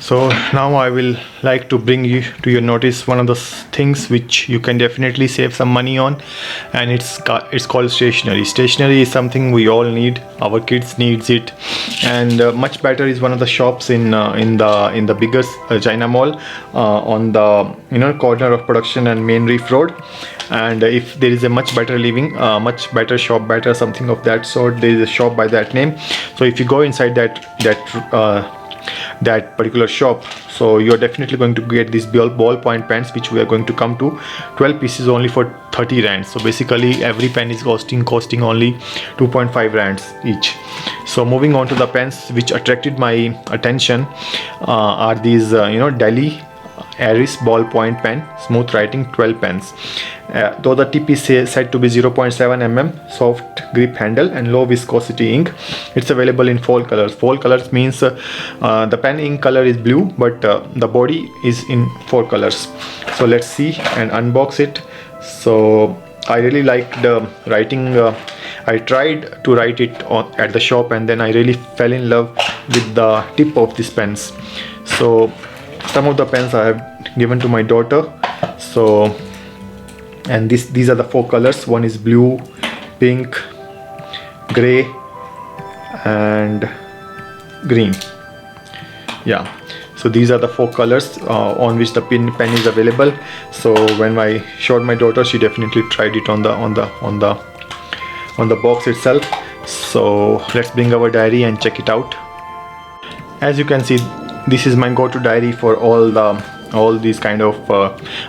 So now I will like to bring you to your notice one of the things which you can definitely save some money on, and it's called stationery. Stationery is something we all need. Our kids needs it, and much better is one of the shops in the biggest China Mall on the corner of Production and Main Reef Road. And if there is a much better living, much better shop, better something of that sort, there is a shop by that name. So if you go inside that particular shop, so you're definitely going to get these ballpoint pens, which we are going to come to 12 pieces only for 30 rands. So basically every pen is costing only 2.5 rands each. So moving on to the pens which attracted my attention are these Delhi Aris ballpoint pen, smooth writing 12 pens. Though the tip is said to be 0.7 mm, soft grip handle and low viscosity ink. It's available in 4 colors. 4 colors means the pen ink color is blue, but the body is in 4 colors. So let's see and unbox it. So I really like the writing. I tried to write it at the shop, and then I really fell in love with the tip of these pens. So some of the pens I have given to my daughter. So, and these are the 4 colors. One is blue, pink, gray and green. Yeah, so these are the 4 colors on which the pen is available. So when I showed my daughter, she definitely tried it on the box itself. So let's bring our diary and check it out. As you can see, this is my go-to diary for all these kind of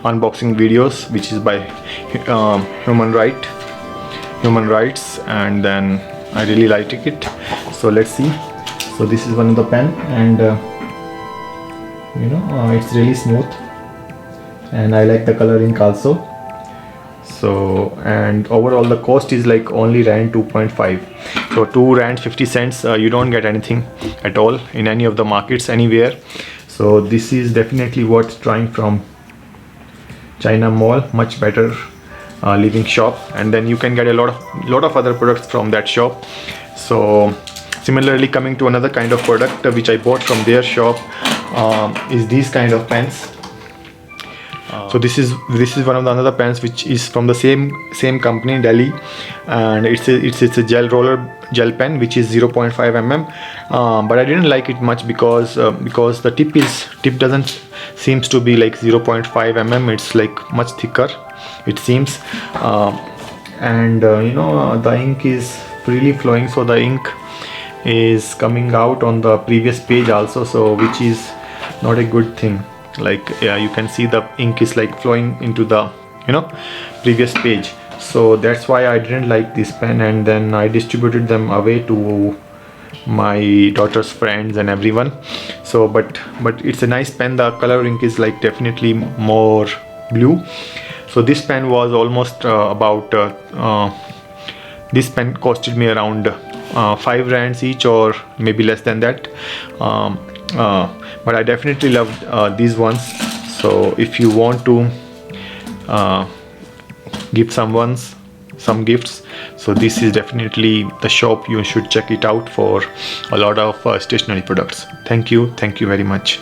unboxing videos, which is by human rights, and then I really like it. So let's see. So this is one of the pen, and it's really smooth, and I like the color ink also. So, and overall the cost is like only rand 2.5. so 2 rand 50 cents. You don't get anything at all in any of the markets anywhere. So this is definitely worth trying from China Mall. Much better living shop, and then you can get a lot of other products from that shop. So similarly, coming to another kind of product which I bought from their shop is these kind of pens. So this is one of the another pens which is from the same company, Delhi, and it's a gel pen which is 0.5 mm. But I didn't like it much because the tip doesn't seems to be like 0.5 mm. It's like much thicker, it seems, and the ink is freely flowing, so the ink is coming out on the previous page also, so which is not a good thing. Like, yeah, you can see the ink is like flowing into the previous page. So that's why I didn't like this pen, and then I distributed them away to my daughter's friends and everyone. So but it's a nice pen. The color ink is like definitely more blue. So this pen was almost this pen costed me around 5 rands each, or maybe less than that. But I definitely loved these ones. So if you want to give someone some gifts, so this is definitely the shop. You should check it out for a lot of stationery products. Thank you very much.